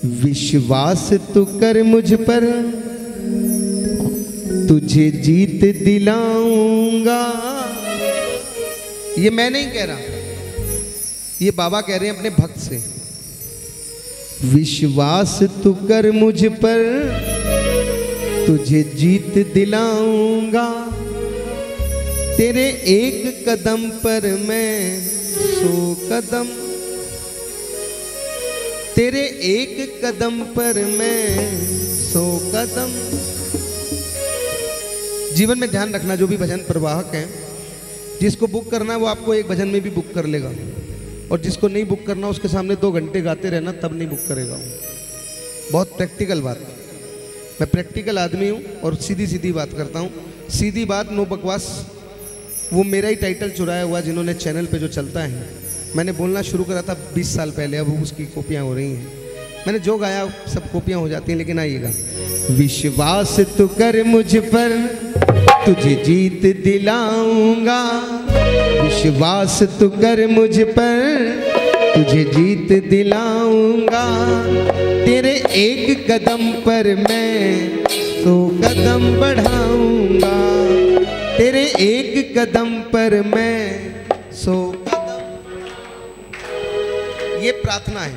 विश्वास तू कर मुझ पर, तुझे जीत दिलाऊंगा। ये मैं नहीं कह रहा, ये बाबा कह रहे हैं अपने भक्त से। विश्वास तू कर मुझ पर, तुझे जीत दिलाऊंगा। तेरे एक कदम पर मैं 100 कदम, तेरे एक कदम पर मैं 100 कदम। जीवन में ध्यान रखना, जो भी भजन प्रवाहक हैं, जिसको बुक करना है वो आपको एक भजन में भी बुक कर लेगा, और जिसको नहीं बुक करना उसके सामने 2 घंटे गाते रहना, तब नहीं बुक करेगा। बहुत प्रैक्टिकल बात, मैं प्रैक्टिकल आदमी हूँ और सीधी सीधी बात करता हूँ। सीधी बात, नो बकवास। वो मेरा ही टाइटल चुराया हुआ, जिन्होंने चैनल पे जो चलता है, मैंने बोलना शुरू करा था 20 साल पहले, अब उसकी कॉपियाँ हो रही हैं। मैंने जो गाया सब कॉपियाँ हो जाती हैं, लेकिन आइएगा। विश्वास तू कर मुझ पर, तुझे जीत दिलाऊंगा। विश्वास तू कर मुझ पर, तुझे जीत दिलाऊंगा। तेरे एक कदम पर मैं 100 कदम बढ़ाऊंगा। तेरे एक कदम पर मैं 100 कदम। ये प्रार्थना है,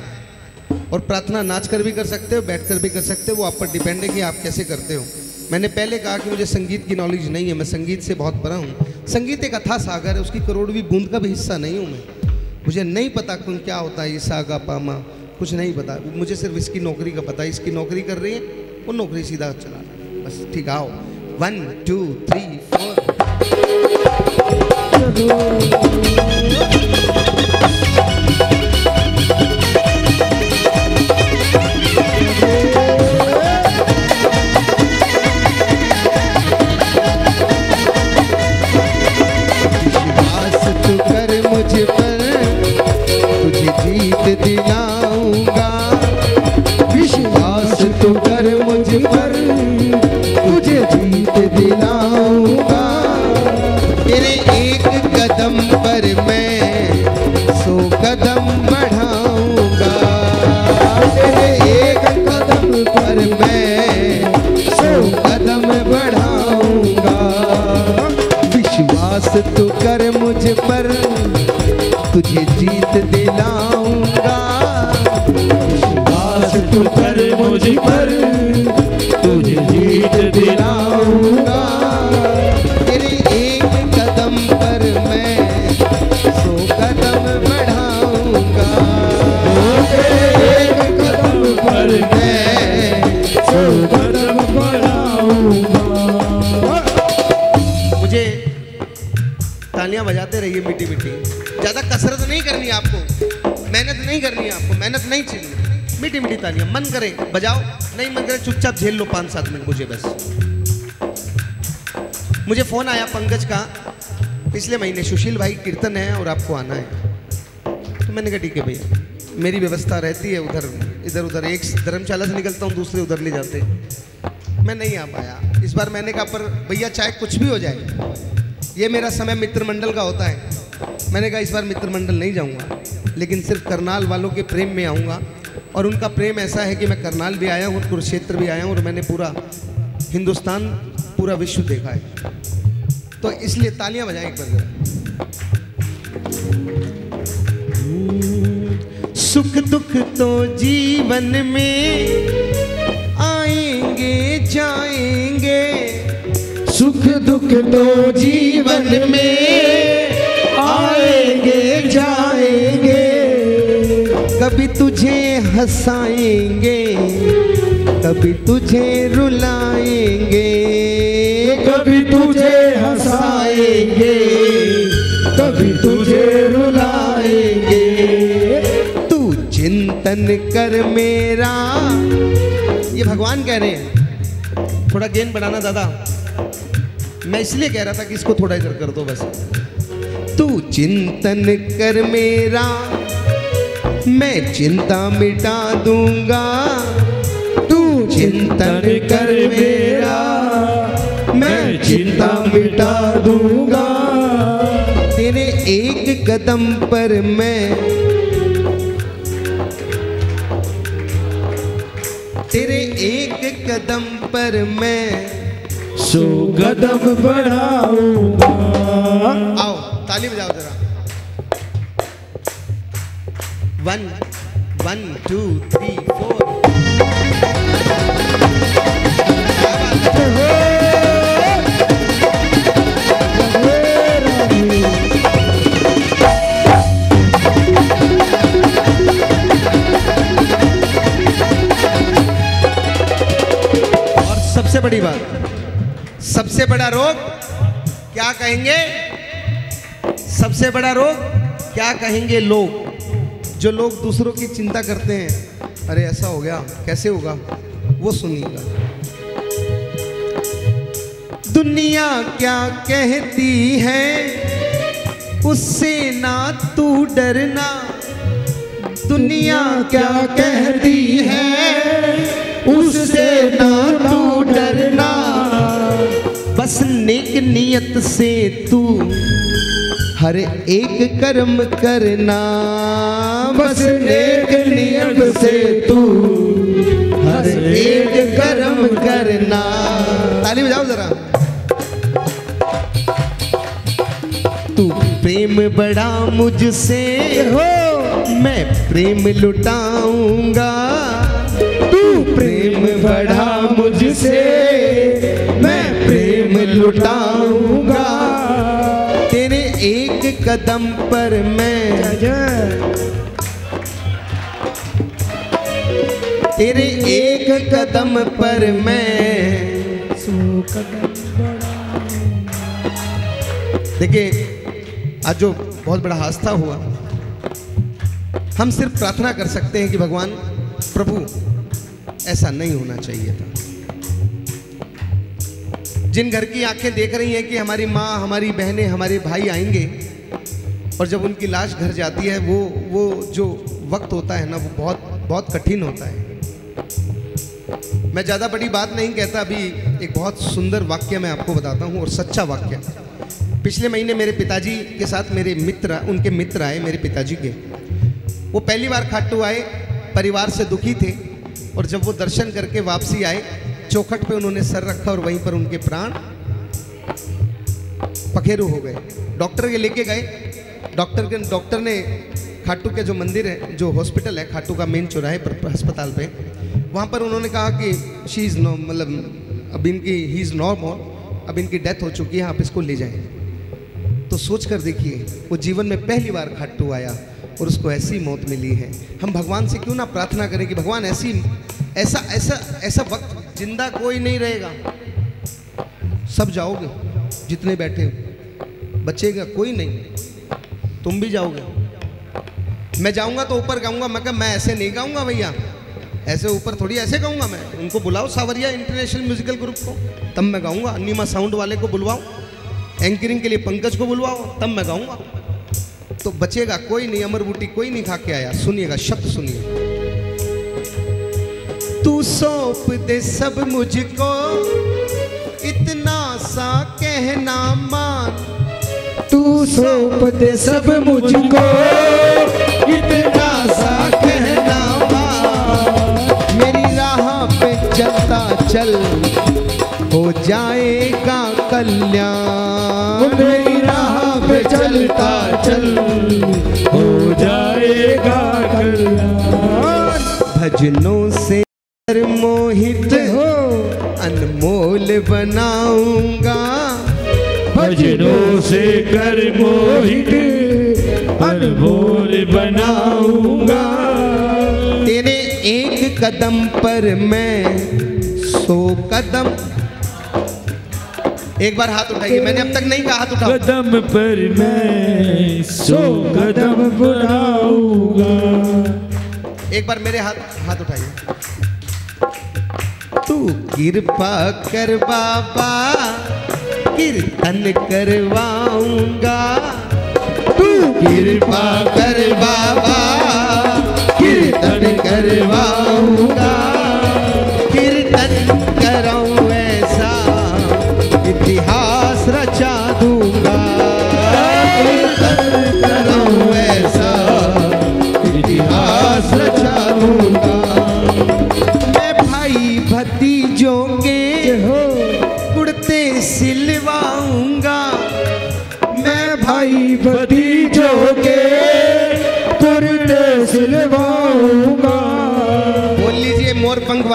और प्रार्थना नाच कर भी कर सकते हो, बैठ कर भी कर सकते हो, वो आप पर डिपेंड है कि आप कैसे करते हो। मैंने पहले कहा कि मुझे संगीत की नॉलेज नहीं है, मैं संगीत से बहुत परा हूँ। संगीत एक अथाह सागर है, उसकी करोड़वीं बूंद का भी हिस्सा नहीं हूँ मैं। मुझे नहीं पता कौन क्या होता है, ये सागा पामा कुछ नहीं पता। मुझे सिर्फ इसकी नौकरी का पता है, इसकी नौकरी कर रही है, वो नौकरी सीधा चला बस। ठीक, आओ 1 2 3 4। दिलाऊंगा। विश्वास तू कर मुझ पर, तुझे जीत दिलाऊंगा। तेरे एक कदम पर मैं 100 कदम बढ़ाऊंगा। तेरे एक कदम पर मैं 100 कदम बढ़ाऊंगा। विश्वास तू कर मुझ पर, तुझे जीत दिलाऊंगा। विश्वास तू कर मुझ पर, तुझे जीत दिलाऊंगा। तेरे एक कदम पर मैं 100 कदम बढ़ाऊंगा। तेरे एक कदम पर मैं 100 कदम बढ़ाऊंगा। मुझे तालियां बजाते रहिए मीठी मीठी, ज़्यादा कसरत नहीं करनी आपको, मेहनत नहीं करनी है आपको, मेहनत नहीं चाहिए। मीठी मीठी तालियां, मन करे बजाओ, नहीं मन करे चुपचाप झेल लो 5-7 मिनट मुझे बस। मुझे फ़ोन आया पंकज का पिछले महीने, सुशील भाई कीर्तन है और आपको आना है। तो मैंने कहा ठीक है भैया, मेरी व्यवस्था रहती है, उधर इधर उधर, एक धर्मशाला से निकलता हूँ दूसरे उधर ले जाते, मैं नहीं आ पाया। इस बार मैंने कहा पर भैया चाहे कुछ भी हो जाए, ये मेरा समय मित्र मंडल का होता है। मैंने कहा इस बार मित्र मंडल नहीं जाऊंगा, लेकिन सिर्फ करनाल वालों के प्रेम में आऊँगा। और उनका प्रेम ऐसा है कि मैं करनाल भी आया हूँ, कुरुक्षेत्र भी आया हूँ, और मैंने पूरा हिंदुस्तान, पूरा विश्व देखा है। तो इसलिए तालियां बजाएं एक बार। सुख दुख तो जीवन में आएंगे जाएंगे, सुख दुख तो जीवन में आएंगे जाएंगे। कभी तुझे हंसाएंगे, कभी तुझे रुलाएंगे, कभी तुझे हंसाएंगे, कभी तुझे रुलाएंगे। तू चिंतन कर मेरा, ये भगवान कह रहे हैं। थोड़ा गेन बढ़ाना दादा, मैं इसलिए कह रहा था कि इसको थोड़ा इधर कर दो बस। तू चिंतन कर मेरा, मैं चिंता मिटा दूंगा। तू चिंतन कर मेरा, मैं चिंता मिटा दूंगा। तेरे एक कदम पर मैं तेरे एक कदम पर मैं 100 कदम बढ़ाऊंगा। आओ ताली बजाओ जरा। 1 1 2 3 4। सबसे बड़ी बात, सबसे बड़ा रोग क्या कहेंगे? सबसे बड़ा रोग क्या कहेंगे लोग? जो लोग दूसरों की चिंता करते हैं, अरे ऐसा हो गया, कैसे होगा, वो सुनिएगा। दुनिया क्या कहती है उससे ना तू डरना। दुनिया क्या कहती है उससे ना तू डरना। बस नेक नियत से तू हर एक कर्म करना। बस नेक नियत से तू हर एक कर्म करना। ताली बजाओ जरा। तू प्रेम बड़ा मुझसे हो, मैं प्रेम लुटाऊंगा। तू प्रेम बढ़ा मुझसे, मैं प्रेम लुटाऊंगा। तेरे एक कदम पर मैं, तेरे एक कदम पर मैं 100 कदम बढ़ाऊंगा। देखिए आज जो बहुत बड़ा हादसा हुआ, हम सिर्फ प्रार्थना कर सकते हैं कि भगवान प्रभु ऐसा नहीं होना चाहिए था। जिन घर की आंखें देख रही हैं कि हमारी माँ, हमारी बहनें, हमारे भाई आएंगे और जब उनकी लाश घर जाती है, वो जो वक्त होता है ना, वो बहुत बहुत कठिन होता है। मैं ज़्यादा बड़ी बात नहीं कहता, अभी एक बहुत सुंदर वाक्य मैं आपको बताता हूँ और सच्चा वाक्य। पिछले महीने मेरे पिताजी के साथ मेरे मित्र, उनके मित्र आए मेरे पिताजी के। वो पहली बार खाटू आए, परिवार से दुखी थे और जब वो दर्शन करके वापसी आए, चौखट पे उन्होंने सर रखा और वहीं पर उनके प्राण पखेरु हो गए। डॉक्टर के लेके गए। डॉक्टर ने खाटू के जो मंदिर है, जो हॉस्पिटल है खाटू का मेन चौराहे पर अस्पताल पे, वहाँ पर उन्होंने कहा कि शी इज़ नो, मतलब अब इनकी ही इज़ नॉर्मल, अब इनकी डेथ हो चुकी है, आप इसको ले जाएं। तो सोच कर देखिए, वो जीवन में पहली बार खाटू आया और उसको ऐसी मौत मिली है। हम भगवान से क्यों ना प्रार्थना करें कि भगवान ऐसा वक्त जिंदा कोई नहीं रहेगा, सब जाओगे, जितने बैठे हो, बचेगा कोई नहीं, तुम भी जाओगे। मैं जाऊंगा तो ऊपर गाऊंगा, मैं ऐसे नहीं गाऊंगा भैया, ऐसे ऊपर थोड़ी ऐसे गाऊंगा मैं। उनको बुलाओ सावरिया इंटरनेशनल म्यूजिकल ग्रुप को, तब मैं गाऊंगा। नीमा साउंड वाले को बुलवाओ, एंकरिंग के लिए पंकज को बुलवाओ, तब मैं गाऊंगा। तो बचेगा कोई नहीं, अमर बूटी कोई नहीं खा के आया। सुनिएगा शब्द, सुनिए। तू सौंप दे सब मुझको, इतना सा कहना मान। तू सौंप दे सब मुझको, इतना सा कहना मान। मेरी राह पे चलता चल, हो जाएगा कल्याण। मेरी राह पे चलता चल, हो जाएगा कल्याण। भजनों से मोहित हो, अनमोल बनाऊंगा। भजनों से कर मोहित, अनमोल बनाऊंगा। तेरे एक कदम पर मैं 100 कदम। एक बार हाथ उठाइए, मैंने अब तक नहीं कहा हाथ उठाओ। कदम पर मैं 100 कदम बढ़ाऊंगा। एक बार मेरे हाथ उठाइए। तू कृपा कर बाबा, कीर्तन करवाऊंगा। तू कृपा कर बाबा, कीर्तन करवाऊंगा। कीर्तन कराऊं ऐसा, इतिहास रचा दूंगा। कीर्तन कराऊं ऐसा, इतिहास रचा दूंगा। मैं भाई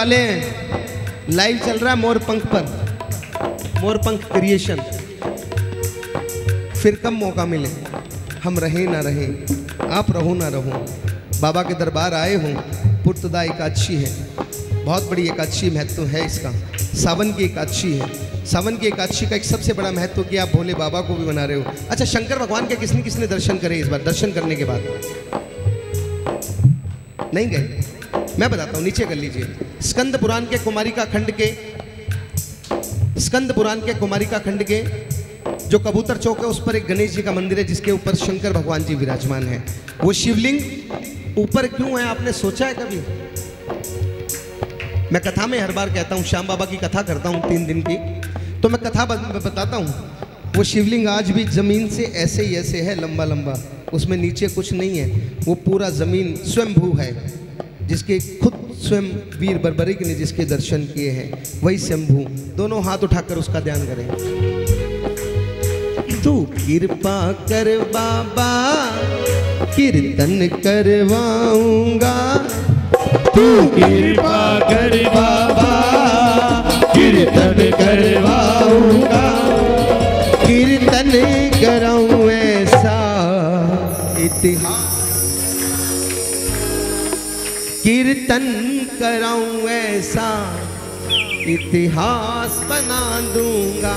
वाले हैं। लाइव चल रहा है मोरपंख पर, मोरपंख क्रिएशन। फिर कब मौका मिले, हम रहे ना रहे, आप रहो ना रहो, बाबा के दरबार आए हों। पुत्रदा एकादशी है, बहुत बड़ी एकादशी, महत्व है इसका। सावन की एकादशी है। सावन की एकादशी का एक सबसे बड़ा महत्व कि आप भोले बाबा को भी मना रहे हो। अच्छा, शंकर भगवान के किसने किसने दर्शन करे इस बार? दर्शन करने के बाद नहीं गए? मैं बताता हूँ, नीचे कर लीजिए। स्कंद पुराण के कुमारिका खंड के, स्कंद पुराण के कुमारिका खंड के जो कबूतर चौक है, उस पर एक गणेश जी का मंदिर है जिसके ऊपर शंकर भगवान जी विराजमान है। वो शिवलिंग ऊपर क्यों है, आपने सोचा है कभी? मैं कथा में हर बार कहता हूँ, श्याम बाबा की कथा करता हूँ 3 दिन की, तो मैं कथा बताता हूँ। वो शिवलिंग आज भी जमीन से ऐसे ही ऐसे है, लंबा लंबा, उसमें नीचे कुछ नहीं है। वो पूरा जमीन स्वयंभू है, जिसके खुद स्वयं वीर बर्बरिक ने जिसके दर्शन किए हैं, वही शंभू। दोनों हाथ उठाकर उसका ध्यान करें। तू कृपा कर बाबा, कीर्तन करवाऊंगा। तू कृपा कर बाबा, कीर्तन करवाऊंगा। कीर्तन कराऊं ऐसा इतिहास, कीर्तन कराऊं ऐसा इतिहास बना दूंगा।